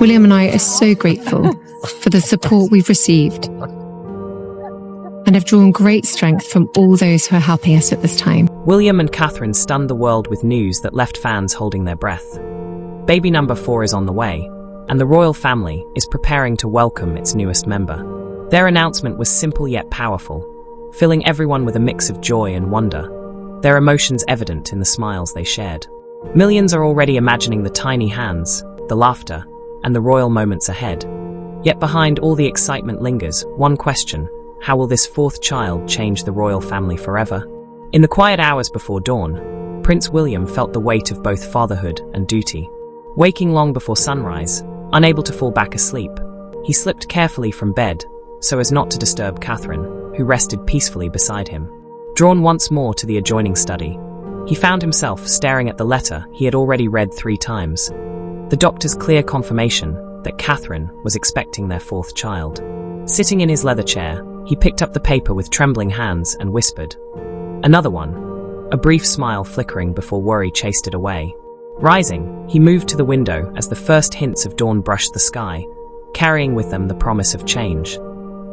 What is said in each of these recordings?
William and I are so grateful for the support we've received and have drawn great strength from all those who are helping us at this time. William and Catherine stunned the world with news that left fans holding their breath. Baby number 4 is on the way, and the royal family is preparing to welcome its newest member. Their announcement was simple yet powerful, filling everyone with a mix of joy and wonder, their emotions evident in the smiles they shared. Millions are already imagining the tiny hands, the laughter, and the royal moments ahead. Yet behind all the excitement lingers one question: how will this 4th child change the royal family forever? In the quiet hours before dawn, Prince William felt the weight of both fatherhood and duty. Waking long before sunrise, unable to fall back asleep, he slipped carefully from bed so as not to disturb Catherine, who rested peacefully beside him. Drawn once more to the adjoining study, he found himself staring at the letter he had already read 3 times. The doctor's clear confirmation that Catherine was expecting their 4th child. Sitting in his leather chair, he picked up the paper with trembling hands and whispered, "Another one," a brief smile flickering before worry chased it away. Rising, he moved to the window as the first hints of dawn brushed the sky, carrying with them the promise of change.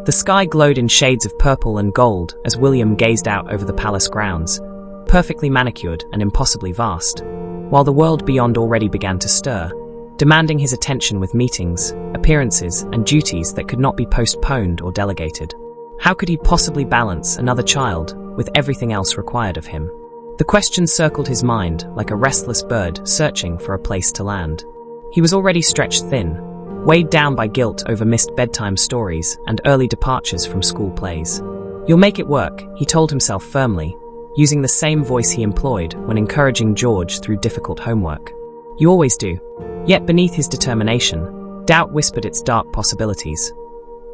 The sky glowed in shades of purple and gold as William gazed out over the palace grounds, perfectly manicured and impossibly vast, while the world beyond already began to stir, demanding his attention with meetings, appearances, and duties that could not be postponed or delegated. How could he possibly balance another child with everything else required of him? The question circled his mind like a restless bird searching for a place to land. He was already stretched thin, weighed down by guilt over missed bedtime stories and early departures from school plays. "You'll make it work," he told himself firmly, using the same voice he employed when encouraging George through difficult homework. "You always do." Yet beneath his determination, doubt whispered its dark possibilities.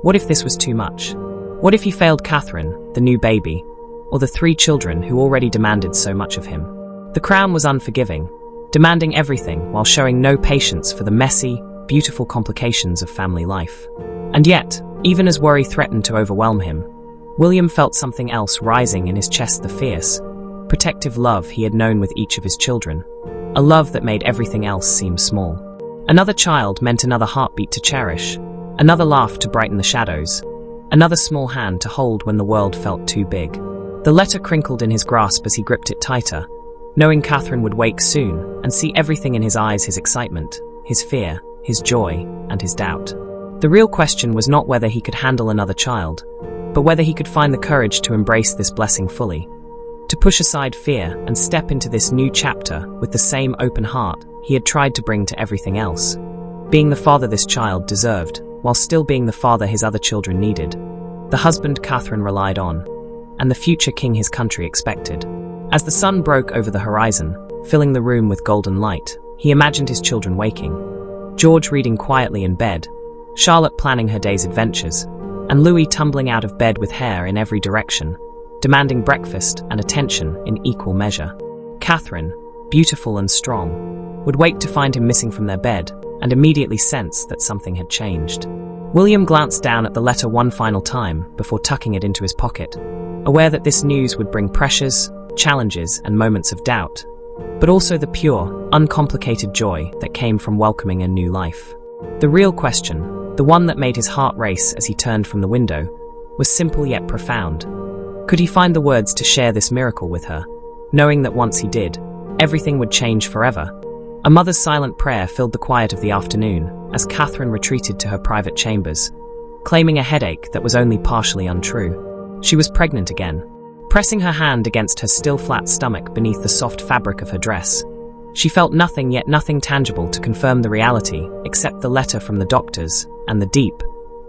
What if this was too much? What if he failed Catherine, the new baby, or the 3 children who already demanded so much of him? The crown was unforgiving, demanding everything while showing no patience for the messy, beautiful complications of family life. And yet, even as worry threatened to overwhelm him, William felt something else rising in his chest: the fierce, protective love he had known with each of his children, a love that made everything else seem small. Another child meant another heartbeat to cherish, another laugh to brighten the shadows, another small hand to hold when the world felt too big. The letter crinkled in his grasp as he gripped it tighter, knowing Catherine would wake soon and see everything in his eyes: his excitement, his fear, his joy, and his doubt. The real question was not whether he could handle another child, but whether he could find the courage to embrace this blessing fully, to push aside fear and step into this new chapter with the same open heart he had tried to bring to everything else, being the father this child deserved, while still being the father his other children needed, the husband Catherine relied on, and the future king his country expected. As the sun broke over the horizon, filling the room with golden light, he imagined his children waking, George reading quietly in bed, Charlotte planning her day's adventures, and Louis tumbling out of bed with hair in every direction, demanding breakfast and attention in equal measure. Catherine, beautiful and strong, would wake to find him missing from their bed and immediately sense that something had changed. William glanced down at the letter one final time before tucking it into his pocket, aware that this news would bring pressures, challenges, and moments of doubt, but also the pure, uncomplicated joy that came from welcoming a new life. The real question, the one that made his heart race as he turned from the window, was simple yet profound. Could he find the words to share this miracle with her, knowing that once he did, everything would change forever? A mother's silent prayer filled the quiet of the afternoon as Catherine retreated to her private chambers, claiming a headache that was only partially untrue. She was pregnant again. Pressing her hand against her still flat stomach beneath the soft fabric of her dress, she felt nothing, yet nothing tangible to confirm the reality except the letter from the doctors and the deep,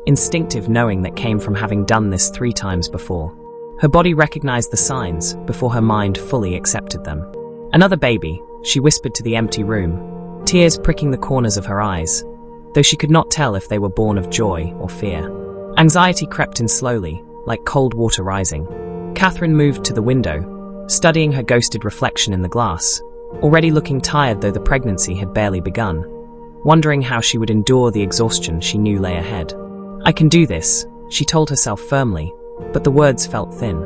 instinctive knowing that came from having done this 3 times before. Her body recognized the signs before her mind fully accepted them. "Another baby," she whispered to the empty room, tears pricking the corners of her eyes, though she could not tell if they were born of joy or fear. Anxiety crept in slowly, like cold water rising. Catherine moved to the window, studying her ghosted reflection in the glass, already looking tired though the pregnancy had barely begun, wondering how she would endure the exhaustion she knew lay ahead. "I can do this," she told herself firmly, but the words felt thin.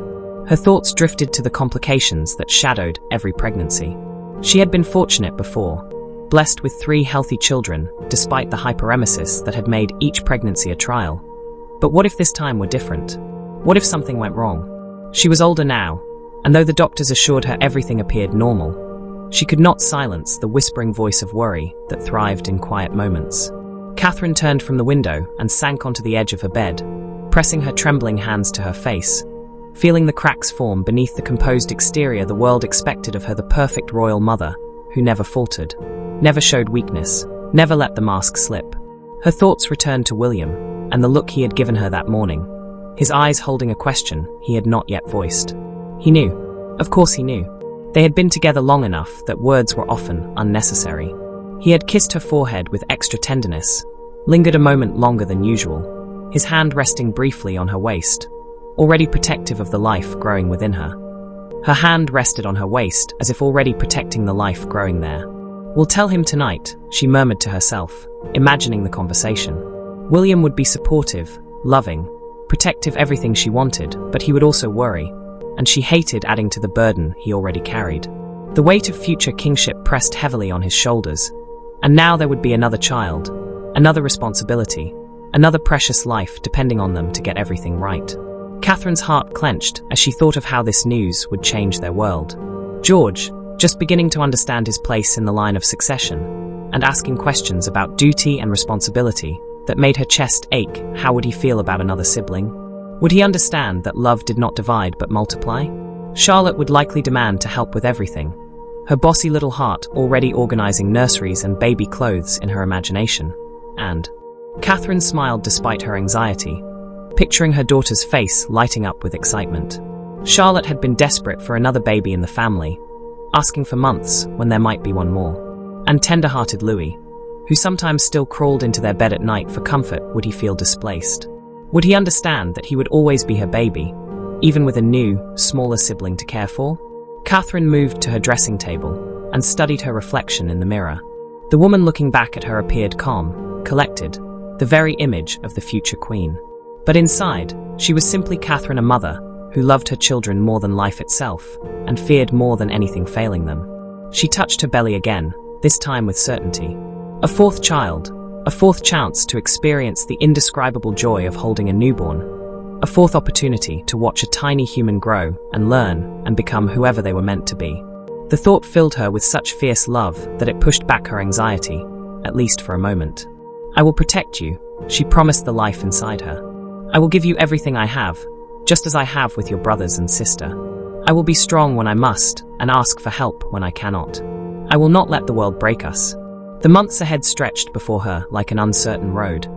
Her thoughts drifted to the complications that shadowed every pregnancy. She had been fortunate before, blessed with 3 healthy children, despite the hyperemesis that had made each pregnancy a trial. But what if this time were different? What if something went wrong? She was older now, and though the doctors assured her everything appeared normal, she could not silence the whispering voice of worry that thrived in quiet moments. Catherine turned from the window and sank onto the edge of her bed, pressing her trembling hands to her face, feeling the cracks form beneath the composed exterior the world expected of her, the perfect royal mother, who never faltered, never showed weakness, never let the mask slip. Her thoughts returned to William, and the look he had given her that morning, his eyes holding a question he had not yet voiced. He knew. Of course he knew. They had been together long enough that words were often unnecessary. He had kissed her forehead with extra tenderness, lingered a moment longer than usual, his hand resting briefly on her waist, already protective of the life growing within her. Her hand rested on her waist as if already protecting the life growing there. "We'll tell him tonight," she murmured to herself, imagining the conversation. William would be supportive, loving, protective, everything she wanted, but he would also worry, and she hated adding to the burden he already carried. The weight of future kingship pressed heavily on his shoulders, and now there would be another child, another responsibility, another precious life depending on them to get everything right. Catherine's heart clenched as she thought of how this news would change their world. George, just beginning to understand his place in the line of succession, and asking questions about duty and responsibility that made her chest ache. How would he feel about another sibling? Would he understand that love did not divide but multiply? Charlotte would likely demand to help with everything, her bossy little heart already organizing nurseries and baby clothes in her imagination. And Catherine smiled despite her anxiety, picturing her daughter's face lighting up with excitement. Charlotte had been desperate for another baby in the family, asking for months when there might be one more. And tender-hearted Louis, who sometimes still crawled into their bed at night for comfort, would he feel displaced? Would he understand that he would always be her baby, even with a new, smaller sibling to care for? Catherine moved to her dressing table and studied her reflection in the mirror. The woman looking back at her appeared calm, collected, the very image of the future queen. But inside, she was simply Catherine, a mother who loved her children more than life itself and feared more than anything failing them. She touched her belly again, this time with certainty. A 4th child, a 4th chance to experience the indescribable joy of holding a newborn, a 4th opportunity to watch a tiny human grow and learn and become whoever they were meant to be. The thought filled her with such fierce love that it pushed back her anxiety, at least for a moment. "I will protect you," she promised the life inside her. "I will give you everything I have, just as I have with your brothers and sister. I will be strong when I must and ask for help when I cannot. I will not let the world break us." The months ahead stretched before her like an uncertain road.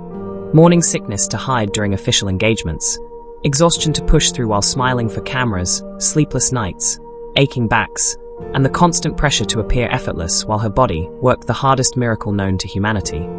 Morning sickness to hide during official engagements, exhaustion to push through while smiling for cameras, sleepless nights, aching backs, and the constant pressure to appear effortless while her body worked the hardest miracle known to humanity.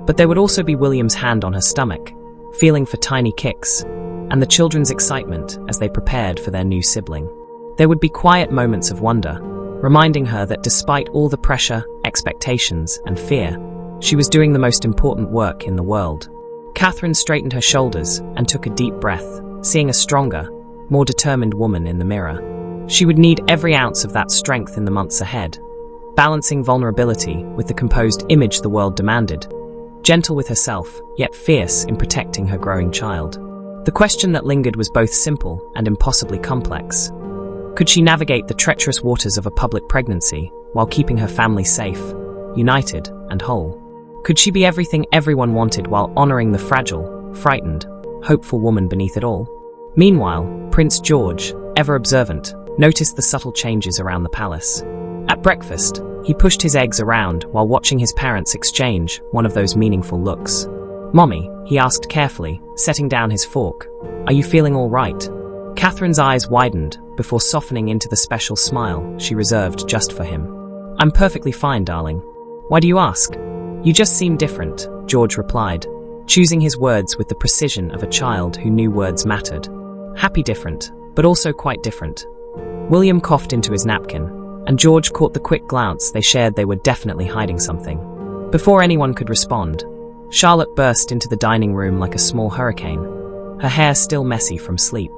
But there would also be William's hand on her stomach, feeling for tiny kicks, and the children's excitement as they prepared for their new sibling. There would be quiet moments of wonder, reminding her that despite all the pressure, expectations, and fear, she was doing the most important work in the world. Catherine straightened her shoulders and took a deep breath, seeing a stronger, more determined woman in the mirror. She would need every ounce of that strength in the months ahead, balancing vulnerability with the composed image the world demanded, gentle with herself, yet fierce in protecting her growing child. The question that lingered was both simple and impossibly complex. Could she navigate the treacherous waters of a public pregnancy while keeping her family safe, united, and whole? Could she be everything everyone wanted while honoring the fragile, frightened, hopeful woman beneath it all? Meanwhile, Prince George, ever observant, noticed the subtle changes around the palace. At breakfast, he pushed his eggs around while watching his parents exchange one of those meaningful looks. "Mommy," he asked carefully, setting down his fork, "are you feeling all right?" Catherine's eyes widened before softening into the special smile she reserved just for him. "I'm perfectly fine, darling. Why do you ask?" "You just seem different," George replied, choosing his words with the precision of a child who knew words mattered. Happy different, but also quite different. William coughed into his napkin, and George caught the quick glance they shared. They were definitely hiding something. Before anyone could respond, Charlotte burst into the dining room like a small hurricane, her hair still messy from sleep.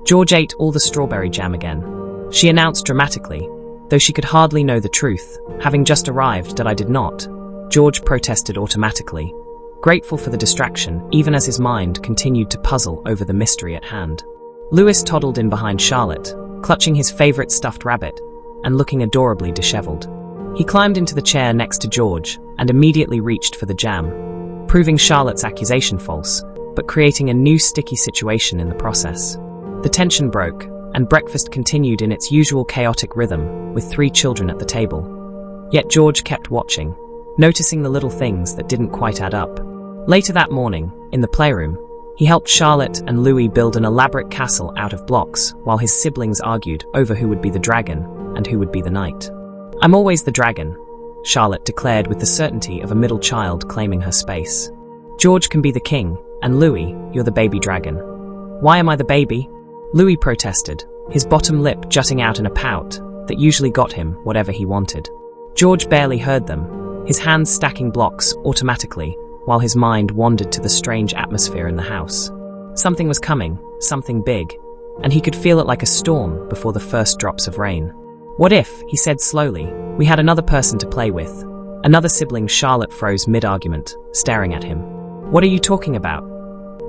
"George ate all the strawberry jam again," she announced dramatically, though she could hardly know the truth, having just arrived, that I did not. George protested automatically, grateful for the distraction even as his mind continued to puzzle over the mystery at hand. Louis toddled in behind Charlotte, clutching his favorite stuffed rabbit and looking adorably disheveled. He climbed into the chair next to George and immediately reached for the jam, proving Charlotte's accusation false, but creating a new sticky situation in the process. The tension broke, and breakfast continued in its usual chaotic rhythm, with 3 children at the table. Yet George kept watching, noticing the little things that didn't quite add up. Later that morning, in the playroom, he helped Charlotte and Louis build an elaborate castle out of blocks while his siblings argued over who would be the dragon and who would be the knight. "I'm always the dragon," Charlotte declared with the certainty of a middle child claiming her space. "George can be the king, and Louis, you're the baby dragon." "Why am I the baby?" Louis protested, his bottom lip jutting out in a pout that usually got him whatever he wanted. George barely heard them, his hands stacking blocks automatically while his mind wandered to the strange atmosphere in the house. Something was coming, something big, and he could feel it like a storm before the first drops of rain. "What if," he said slowly, "we had another person to play with?" Another sibling. Charlotte froze mid-argument, staring at him. "What are you talking about?"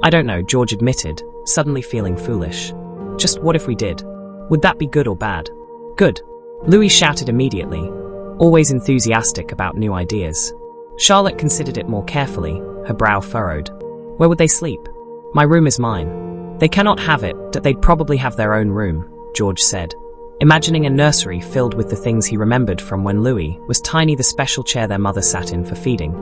"I don't know," George admitted, suddenly feeling foolish. "Just what if we did? Would that be good or bad?" "Good," Louis shouted immediately, always enthusiastic about new ideas. Charlotte considered it more carefully, her brow furrowed. "Where would they sleep?" "My room is mine." "They cannot have it, that they'd probably have their own room," George said, imagining a nursery filled with the things he remembered from when Louis was tiny, the special chair their mother sat in for feeding,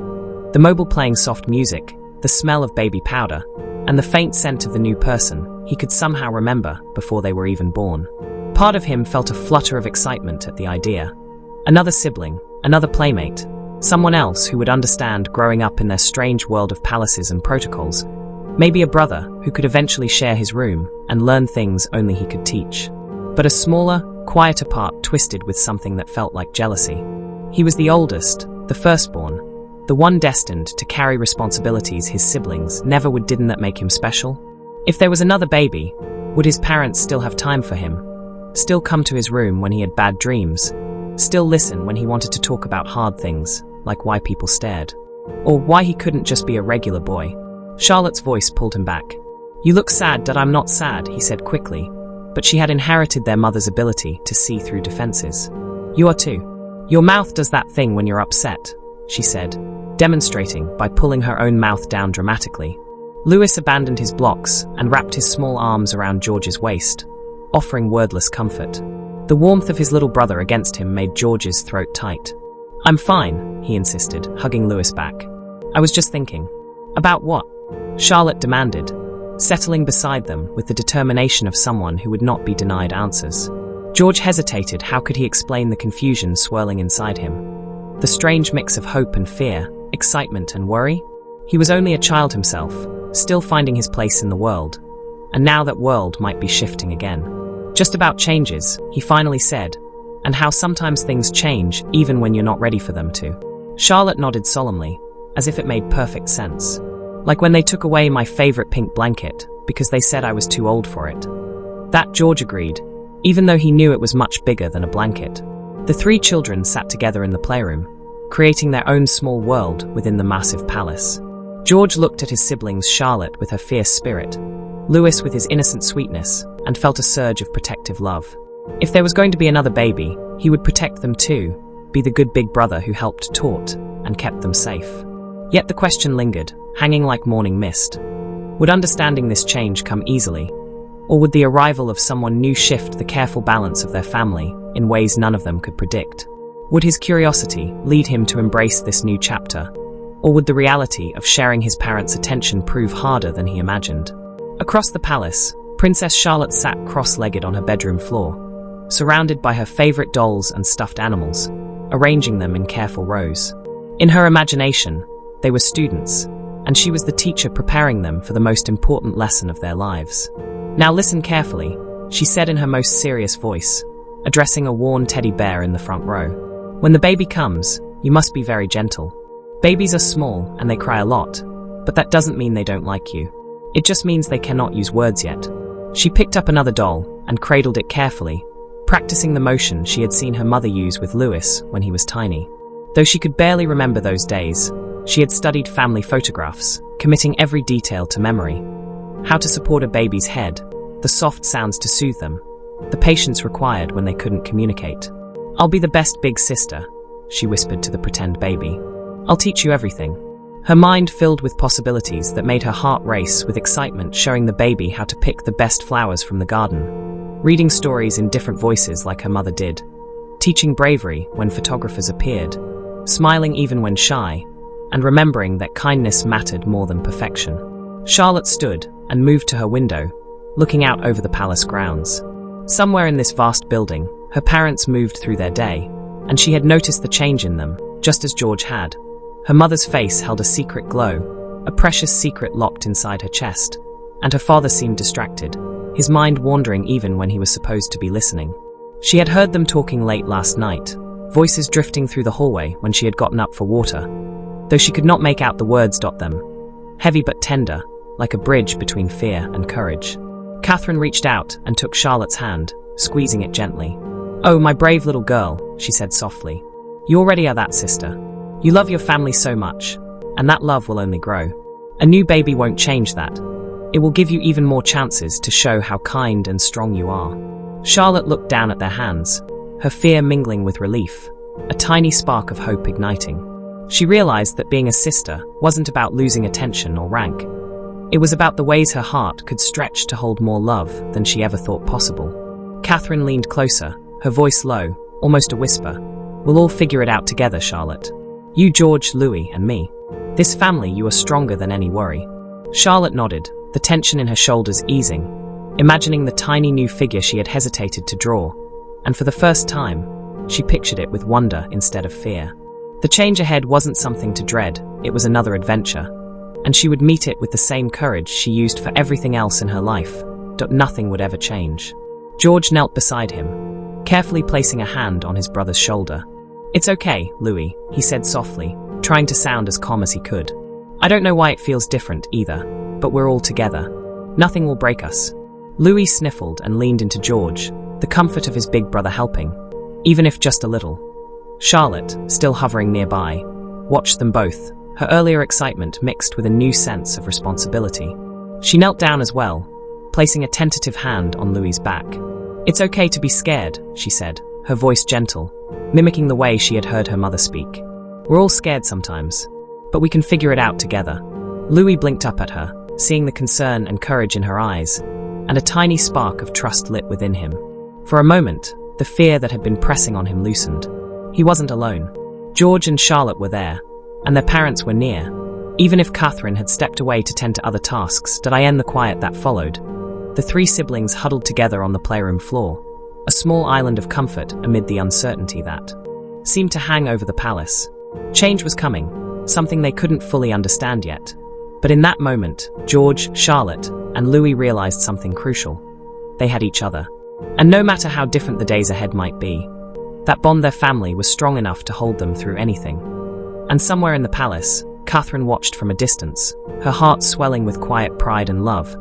the mobile playing soft music, the smell of baby powder, and the faint scent of the new person he could somehow remember before they were even born. Part of him felt a flutter of excitement at the idea. Another sibling, another playmate, someone else who would understand growing up in their strange world of palaces and protocols, maybe a brother who could eventually share his room and learn things only he could teach. But a smaller, quieter part twisted with something that felt like jealousy. He was the oldest, the firstborn, the one destined to carry responsibilities his siblings never would. Didn't that make him special? If there was another baby, would his parents still have time for him? Still come to his room when he had bad dreams? Still listen when he wanted to talk about hard things, like why people stared? Or why he couldn't just be a regular boy? Charlotte's voice pulled him back. "You look sad." "That I'm not sad," he said quickly, but she had inherited their mother's ability to see through defenses. "You are too. Your mouth does that thing when you're upset," she said, demonstrating by pulling her own mouth down dramatically. Louis abandoned his blocks and wrapped his small arms around George's waist, offering wordless comfort. The warmth of his little brother against him made George's throat tight. "I'm fine," he insisted, hugging Louis back. "I was just thinking." "About what?" Charlotte demanded, settling beside them with the determination of someone who would not be denied answers. George hesitated. How could he explain the confusion swirling inside him? The strange mix of hope and fear, excitement and worry? He was only a child himself, still finding his place in the world, and now that world might be shifting again. "Just about changes," he finally said, "and how sometimes things change even when you're not ready for them to." Charlotte nodded solemnly, as if it made perfect sense. "Like when they took away my favorite pink blanket because they said I was too old for it." That, George agreed, even though he knew it was much bigger than a blanket. The 3 children sat together in the playroom, creating their own small world within the massive palace. George looked at his siblings, Charlotte with her fierce spirit, Louis with his innocent sweetness, and felt a surge of protective love. If there was going to be another baby, he would protect them too, be the good big brother who helped, taught, and kept them safe. Yet the question lingered, hanging like morning mist. Would understanding this change come easily? Or would the arrival of someone new shift the careful balance of their family in ways none of them could predict? Would his curiosity lead him to embrace this new chapter? Or would the reality of sharing his parents' attention prove harder than he imagined? Across the palace, Princess Charlotte sat cross-legged on her bedroom floor, surrounded by her favorite dolls and stuffed animals, arranging them in careful rows. In her imagination, they were students, and she was the teacher preparing them for the most important lesson of their lives. "Now listen carefully," she said in her most serious voice, addressing a worn teddy bear in the front row. "When the baby comes, you must be very gentle. Babies are small and they cry a lot, but that doesn't mean they don't like you. It just means they cannot use words yet." She picked up another doll and cradled it carefully, practicing the motion she had seen her mother use with Lewis when he was tiny. Though she could barely remember those days, she had studied family photographs, committing every detail to memory. How to support a baby's head, the soft sounds to soothe them, the patience required when they couldn't communicate. "I'll be the best big sister," she whispered to the pretend baby. "I'll teach you everything." Her mind filled with possibilities that made her heart race with excitement, showing the baby how to pick the best flowers from the garden, reading stories in different voices like her mother did, teaching bravery when photographers appeared, smiling even when shy, and remembering that kindness mattered more than perfection. Charlotte stood and moved to her window, looking out over the palace grounds. Somewhere in this vast building, her parents moved through their day, and she had noticed the change in them, just as George had. Her mother's face held a secret glow, a precious secret locked inside her chest, and her father seemed distracted, his mind wandering even when he was supposed to be listening. She had heard them talking late last night, voices drifting through the hallway when she had gotten up for water, though she could not make out the words. Them, heavy but tender, like a bridge between fear and courage. Catherine reached out and took Charlotte's hand, squeezing it gently. "Oh, my brave little girl," she said softly. "You already are that, sister. You love your family so much, and that love will only grow. A new baby won't change that. It will give you even more chances to show how kind and strong you are." Charlotte looked down at their hands, her fear mingling with relief, a tiny spark of hope igniting. She realized that being a sister wasn't about losing attention or rank. It was about the ways her heart could stretch to hold more love than she ever thought possible. Catherine leaned closer, her voice low, almost a whisper. "We'll all figure it out together, Charlotte. You, George, Louis, and me. This family, you are stronger than any worry." Charlotte nodded, the tension in her shoulders easing, imagining the tiny new figure she had hesitated to draw, and for the first time, she pictured it with wonder instead of fear. The change ahead wasn't something to dread, it was another adventure, and she would meet it with the same courage she used for everything else in her life. Nothing would ever change. George knelt beside him, carefully placing a hand on his brother's shoulder. "It's okay, Louis," he said softly, trying to sound as calm as he could. "I don't know why it feels different either, but we're all together. Nothing will break us." Louis sniffled and leaned into George, the comfort of his big brother helping, even if just a little. Charlotte, still hovering nearby, watched them both, her earlier excitement mixed with a new sense of responsibility. She knelt down as well, placing a tentative hand on Louis's back. "It's okay to be scared," she said, her voice gentle, mimicking the way she had heard her mother speak. "We're all scared sometimes, but we can figure it out together." Louis blinked up at her, seeing the concern and courage in her eyes, and a tiny spark of trust lit within him. For a moment, the fear that had been pressing on him loosened. He wasn't alone. George and Charlotte were there, and their parents were near. Even if Catherine had stepped away to tend to other tasks, did I end the quiet that followed? The three siblings huddled together on the playroom floor, a small island of comfort amid the uncertainty that seemed to hang over the palace. Change was coming, something they couldn't fully understand yet. But in that moment, George, Charlotte, and Louis realized something crucial. They had each other. And no matter how different the days ahead might be, that bond their family was strong enough to hold them through anything. And somewhere in the palace, Catherine watched from a distance, her heart swelling with quiet pride and love,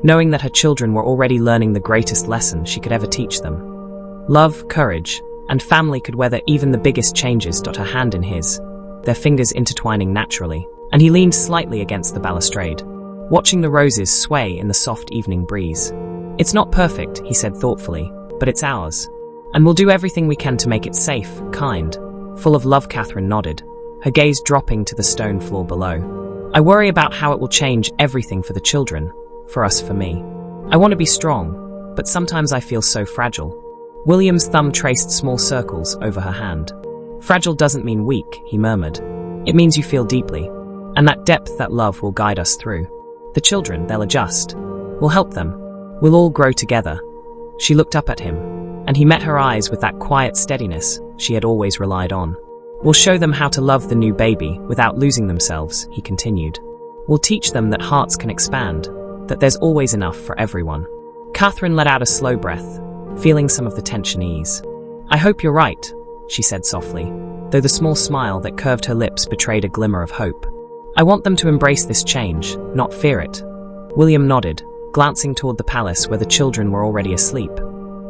knowing that her children were already learning the greatest lesson she could ever teach them. Love, courage, and family could weather even the biggest changes. Her hand in his, their fingers intertwining naturally, and he leaned slightly against the balustrade, watching the roses sway in the soft evening breeze. "It's not perfect," he said thoughtfully, "but it's ours. And we'll do everything we can to make it safe, kind, full of love." Catherine nodded, her gaze dropping to the stone floor below. "I worry about how it will change everything for the children, for us, for me. I want to be strong, but sometimes I feel so fragile." William's thumb traced small circles over her hand. "Fragile doesn't mean weak," he murmured. "It means you feel deeply, and that depth, that love will guide us through. The children, they'll adjust. We'll help them. We'll all grow together." She looked up at him, and he met her eyes with that quiet steadiness she had always relied on. "We'll show them how to love the new baby without losing themselves," he continued. "We'll teach them that hearts can expand, that there's always enough for everyone." Catherine let out a slow breath, feeling some of the tension ease. "I hope you're right," she said softly, though the small smile that curved her lips betrayed a glimmer of hope. "I want them to embrace this change, not fear it." William nodded, glancing toward the palace where the children were already asleep.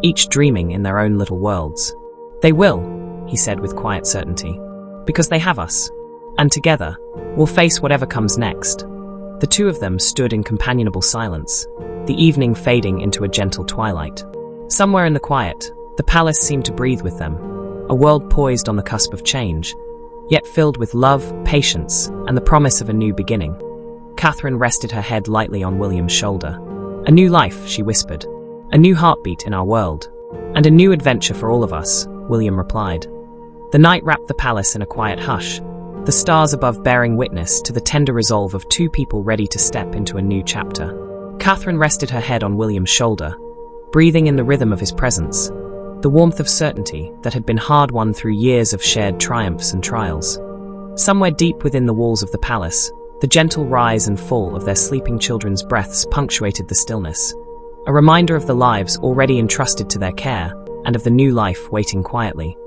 each dreaming in their own little worlds. They will, he said with quiet certainty, because they have us. And together, we'll face whatever comes next. The two of them stood in companionable silence, the evening fading into a gentle twilight. Somewhere in the quiet, the palace seemed to breathe with them, a world poised on the cusp of change, yet filled with love, patience, and the promise of a new beginning. Catherine rested her head lightly on William's shoulder. "A new life," she whispered. "A new heartbeat in our world. And a new adventure for all of us," William replied. The night wrapped the palace in a quiet hush, the stars above bearing witness to the tender resolve of two people ready to step into a new chapter. Catherine rested her head on William's shoulder, breathing in the rhythm of his presence, the warmth of certainty that had been hard-won through years of shared triumphs and trials. Somewhere deep within the walls of the palace, the gentle rise and fall of their sleeping children's breaths punctuated the stillness, a reminder of the lives already entrusted to their care and of the new life waiting quietly,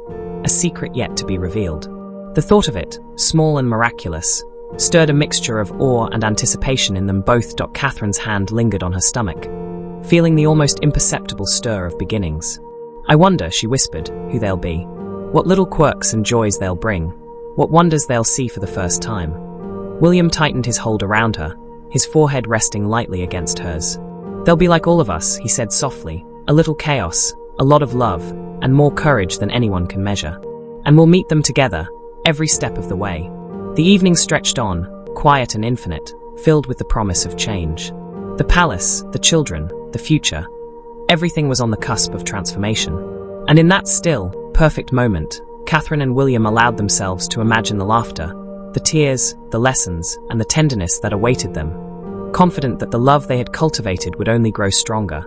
a secret yet to be revealed. The thought of it, small and miraculous, stirred a mixture of awe and anticipation in them both. Catherine's hand lingered on her stomach, feeling the almost imperceptible stir of beginnings. "I wonder," she whispered, "who they'll be. What little quirks and joys they'll bring. What wonders they'll see for the first time." William tightened his hold around her, his forehead resting lightly against hers. "They'll be like all of us," he said softly, "a little chaos, a lot of love, and more courage than anyone can measure. And we'll meet them together, every step of the way." The evening stretched on, quiet and infinite, filled with the promise of change. The palace, the children, the future, everything was on the cusp of transformation. And in that still, perfect moment, Catherine and William allowed themselves to imagine the laughter, the tears, the lessons, and the tenderness that awaited them, confident that the love they had cultivated would only grow stronger,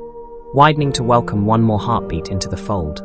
widening to welcome one more heartbeat into the fold.